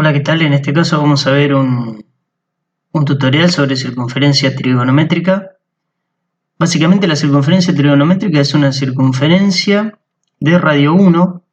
Hola, ¿qué tal? En este caso vamos a ver un tutorial sobre circunferencia trigonométrica. Básicamente la circunferencia trigonométrica es una circunferencia de radio 1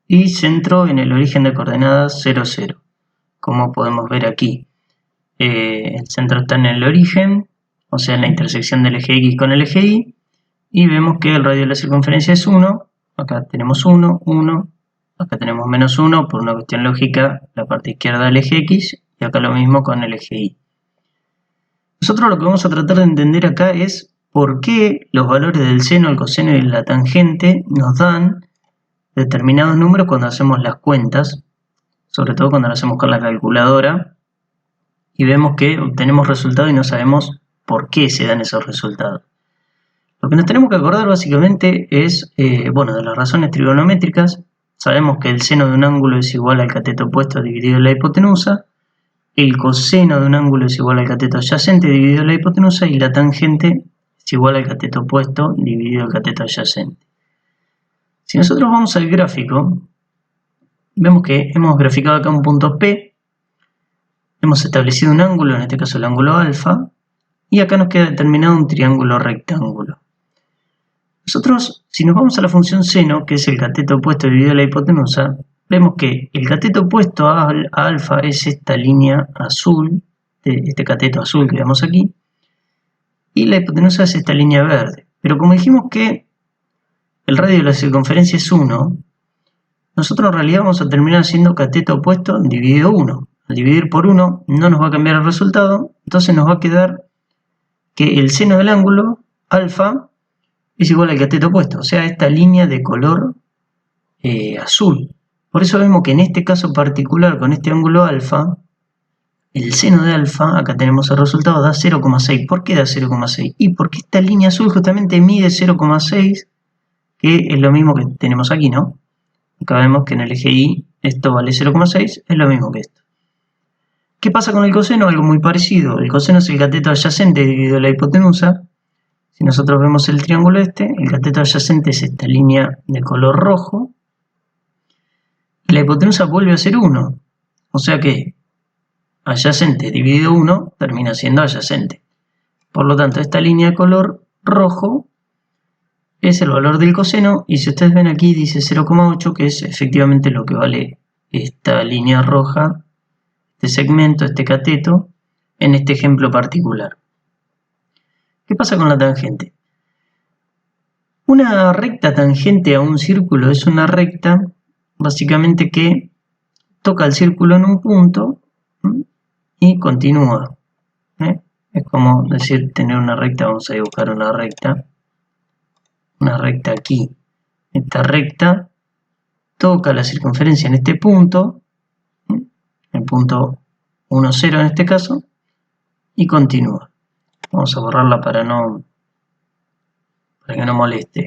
y centro en el origen de coordenadas 0, 0. Como podemos ver aquí, el centro está en el origen, o sea en la intersección del eje X con el eje Y, y vemos que el radio de la circunferencia es 1, acá tenemos 1, 1, acá tenemos menos 1, por una cuestión lógica, la parte izquierda del eje X, y acá lo mismo con el eje Y. Nosotros lo que vamos a tratar de entender acá es por qué los valores del seno, el coseno y la tangente nos dan determinados números cuando hacemos las cuentas, sobre todo cuando lo hacemos con la calculadora, y vemos que obtenemos resultados y no sabemos por qué se dan esos resultados. Lo que nos tenemos que acordar básicamente es, de las razones trigonométricas. Sabemos que el seno de un ángulo es igual al cateto opuesto dividido en la hipotenusa, el coseno de un ángulo es igual al cateto adyacente dividido la hipotenusa y la tangente es igual al cateto opuesto dividido el cateto adyacente. Si nosotros vamos al gráfico, vemos que hemos graficado acá un punto P, hemos establecido un ángulo, en este caso el ángulo alfa, y acá nos queda determinado un triángulo rectángulo. Nosotros, si nos vamos a la función seno, que es el cateto opuesto dividido la hipotenusa, vemos que el cateto opuesto a alfa es esta línea azul, este cateto azul que vemos aquí, y la hipotenusa es esta línea verde. Pero como dijimos que el radio de la circunferencia es 1, nosotros en realidad vamos a terminar haciendo cateto opuesto dividido 1. Al dividir por 1 no nos va a cambiar el resultado, entonces nos va a quedar que el seno del ángulo, alfa, es igual al cateto opuesto, o sea, esta línea de color azul. Por eso vemos que en este caso particular, con este ángulo alfa, el seno de alfa, acá tenemos el resultado, da 0,6. ¿Por qué da 0,6? Y porque esta línea azul justamente mide 0,6, que es lo mismo que tenemos aquí, ¿no? Acá vemos que en el eje Y esto vale 0,6, es lo mismo que esto. ¿Qué pasa con el coseno? Algo muy parecido. El coseno es el cateto adyacente dividido la hipotenusa. Si nosotros vemos el triángulo este, el cateto adyacente es esta línea de color rojo, y la hipotenusa vuelve a ser 1, o sea que adyacente dividido 1 termina siendo adyacente. Por lo tanto, esta línea de color rojo es el valor del coseno, y si ustedes ven aquí dice 0,8, que es efectivamente lo que vale esta línea roja, este segmento, este cateto, en este ejemplo particular. ¿Qué pasa con la tangente? Una recta tangente a un círculo es una recta básicamente que toca el círculo en un punto y continúa. Es como decir tener una recta, vamos a dibujar una recta aquí. Esta recta toca la circunferencia en este punto, el punto 1, 0 en este caso, y continúa. Vamos a borrarla para que no moleste.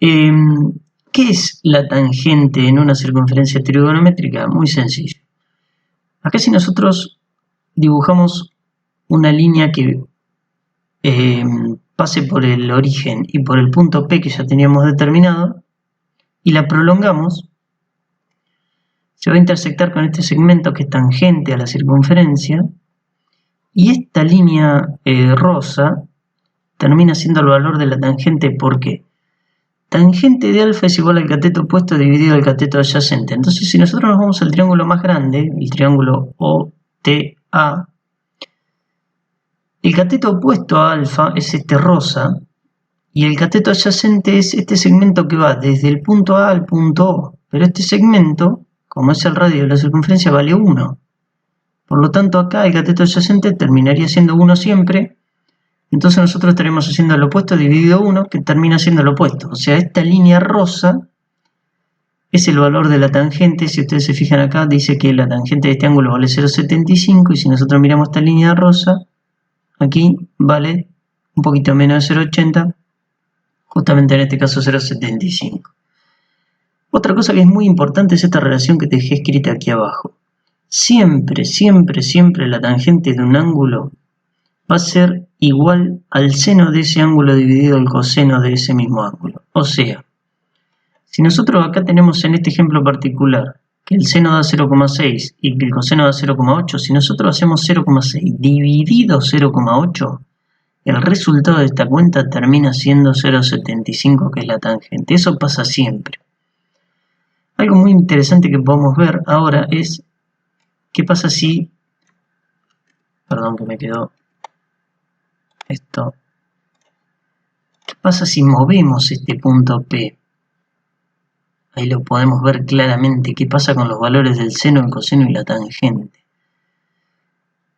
¿Qué es la tangente en una circunferencia trigonométrica? Muy sencillo. Acá si nosotros dibujamos una línea que pase por el origen y por el punto P que ya teníamos determinado, y la prolongamos, se va a intersectar con este segmento que es tangente a la circunferencia, y esta línea rosa termina siendo el valor de la tangente. ¿Por qué? Tangente de alfa es igual al cateto opuesto dividido al cateto adyacente. Entonces, si nosotros nos vamos al triángulo más grande, el triángulo OTA, el cateto opuesto a alfa es este rosa, y el cateto adyacente es este segmento que va desde el punto A al punto O. Pero este segmento, como es el radio de la circunferencia, vale 1. Por lo tanto, acá el cateto adyacente terminaría siendo 1 siempre. Entonces nosotros estaremos haciendo el opuesto dividido 1, que termina siendo el opuesto. O sea, esta línea rosa es el valor de la tangente. Si ustedes se fijan acá, dice que la tangente de este ángulo vale 0,75, y si nosotros miramos esta línea rosa, aquí vale un poquito menos de 0,80, justamente en este caso 0,75. Otra cosa que es muy importante es esta relación que te dejé escrita aquí abajo. Siempre, siempre, siempre la tangente de un ángulo va a ser igual al seno de ese ángulo dividido el coseno de ese mismo ángulo. O sea, si nosotros acá tenemos en este ejemplo particular que el seno da 0,6 y que el coseno da 0,8, si nosotros hacemos 0,6 dividido 0,8, el resultado de esta cuenta termina siendo 0,75, que es la tangente. Eso pasa siempre. Algo muy interesante que podemos ver ahora es qué pasa si... Perdón que me quedó esto. ¿Qué pasa si movemos este punto P? Ahí lo podemos ver claramente qué pasa con los valores del seno, el coseno y la tangente.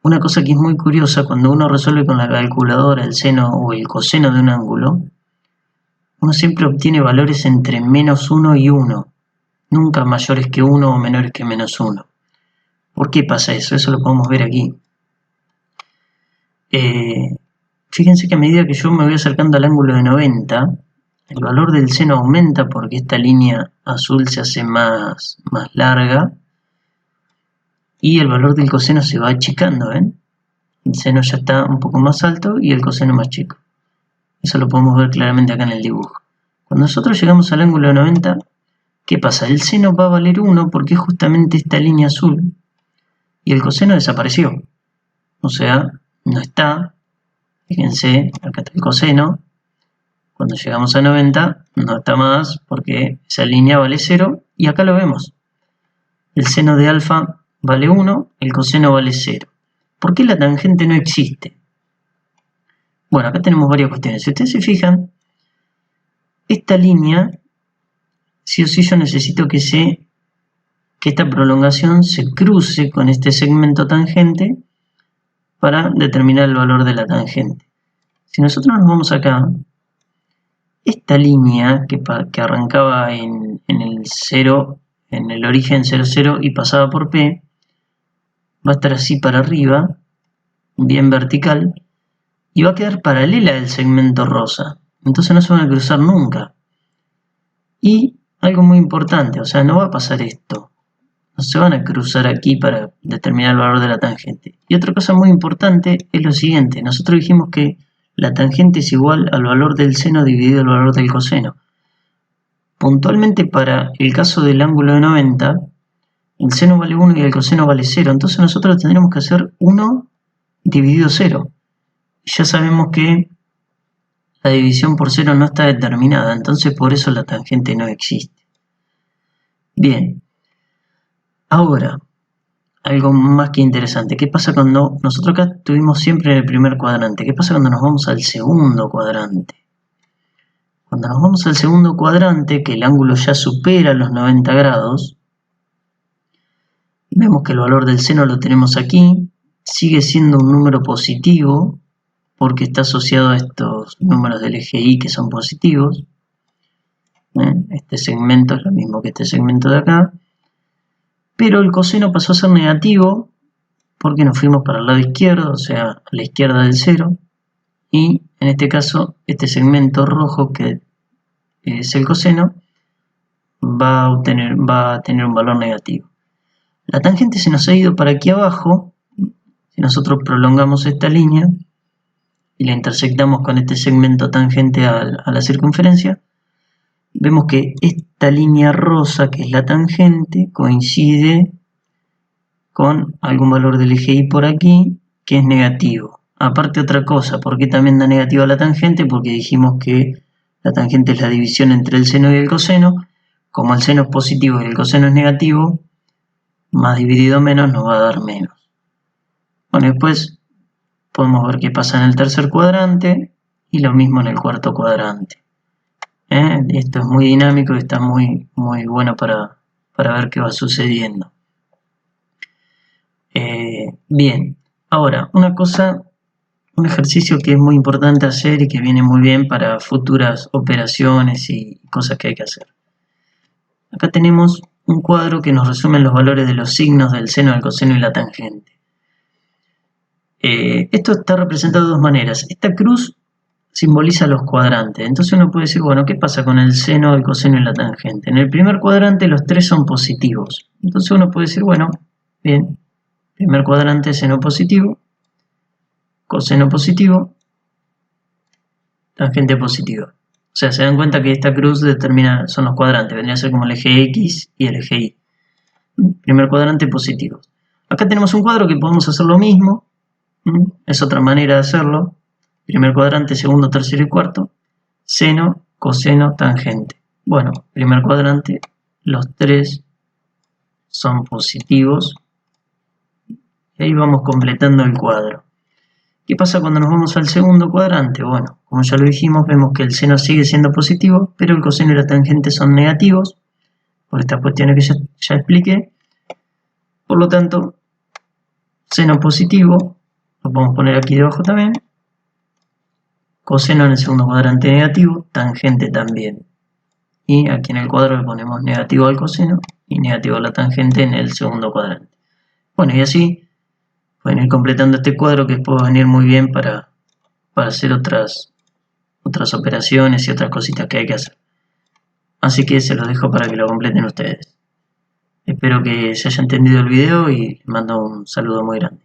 Una cosa que es muy curiosa, cuando uno resuelve con la calculadora el seno o el coseno de un ángulo, uno siempre obtiene valores entre menos 1 y 1, nunca mayores que 1 o menores que menos 1. ¿Por qué pasa eso? Eso lo podemos ver aquí. Fíjense que a medida que yo me voy acercando al ángulo de 90, el valor del seno aumenta porque esta línea azul se hace más larga y el valor del coseno se va achicando, ¿ven? El seno ya está un poco más alto y el coseno más chico. Eso lo podemos ver claramente acá en el dibujo. Cuando nosotros llegamos al ángulo de 90, ¿qué pasa? El seno va a valer 1 porque es justamente esta línea azul y el coseno desapareció. O sea, no está. Fíjense, acá está el coseno. Cuando llegamos a 90 no está más porque esa línea vale 0 y acá lo vemos. El seno de alfa vale 1, el coseno vale 0. ¿Por qué la tangente no existe? Bueno, acá tenemos varias cuestiones. Si ustedes se fijan, esta línea, sí o sí yo necesito que esta prolongación se cruce con este segmento tangente para determinar el valor de la tangente. Si nosotros nos vamos acá, esta línea que arrancaba en el 0, en el origen 0, 0 y pasaba por P, va a estar así para arriba, bien vertical, y va a quedar paralela al segmento rosa. Entonces no se van a cruzar nunca. Y algo muy importante, o sea, no va a pasar esto. No se van a cruzar aquí para determinar el valor de la tangente. Y otra cosa muy importante es lo siguiente. Nosotros dijimos que la tangente es igual al valor del seno dividido el valor del coseno. Puntualmente para el caso del ángulo de 90, el seno vale 1 y el coseno vale 0. Entonces nosotros tendremos que hacer 1 dividido 0. Ya sabemos que la división por 0 no está determinada, entonces por eso la tangente no existe. Bien, ahora, algo más que interesante. ¿Qué pasa cuando nosotros acá estuvimos siempre en el primer cuadrante? ¿Qué pasa cuando nos vamos al segundo cuadrante? Cuando nos vamos al segundo cuadrante, que el ángulo ya supera los 90 grados, vemos que el valor del seno lo tenemos aquí, sigue siendo un número positivo, porque está asociado a estos números del eje Y que son positivos. Este segmento es lo mismo que este segmento de acá. Pero el coseno pasó a ser negativo porque nos fuimos para el lado izquierdo, o sea, a la izquierda del 0. Y en este caso, este segmento rojo, que es el coseno, va a tener un valor negativo. La tangente se nos ha ido para aquí abajo. Si nosotros prolongamos esta línea y la intersectamos con este segmento tangente a la circunferencia, vemos que esta línea rosa, que es la tangente, coincide con algún valor del eje Y por aquí, que es negativo. Aparte otra cosa, ¿por qué también da negativa la tangente? Porque dijimos que la tangente es la división entre el seno y el coseno. Como el seno es positivo y el coseno es negativo, más dividido menos nos va a dar menos. Bueno, después podemos ver qué pasa en el tercer cuadrante y lo mismo en el cuarto cuadrante. Esto es muy dinámico y está muy bueno para ver qué va sucediendo. Bien, ahora un ejercicio que es muy importante hacer y que viene muy bien para futuras operaciones y cosas que hay que hacer. Acá tenemos un cuadro que nos resume los valores de los signos del seno, del coseno y la tangente. Esto está representado de dos maneras. Esta cruz simboliza los cuadrantes. Entonces uno puede decir, bueno, ¿qué pasa con el seno, el coseno y la tangente? En el primer cuadrante los tres son positivos. Entonces uno puede decir, bueno, bien, primer cuadrante seno positivo, coseno positivo, tangente positiva. O sea, se dan cuenta que esta cruz son los cuadrantes, vendría a ser como el eje X y el eje Y. primer cuadrante positivos. Acá tenemos un cuadro que podemos hacer lo mismo. Es otra manera de hacerlo. Primer cuadrante, segundo, tercero y cuarto. Seno, coseno, tangente. Bueno, primer cuadrante, los tres son positivos. Y ahí vamos completando el cuadro. ¿Qué pasa cuando nos vamos al segundo cuadrante? Bueno, como ya lo dijimos, vemos que el seno sigue siendo positivo, pero el coseno y la tangente son negativos, por estas cuestiones que ya expliqué. Por lo tanto, seno positivo, lo podemos poner aquí debajo también. Coseno en el segundo cuadrante negativo, tangente también. Y aquí en el cuadro le ponemos negativo al coseno y negativo a la tangente en el segundo cuadrante. Bueno, y así pueden ir completando este cuadro que puede venir muy bien para hacer otras operaciones y otras cositas que hay que hacer. Así que se los dejo para que lo completen ustedes. Espero que se haya entendido el video y les mando un saludo muy grande.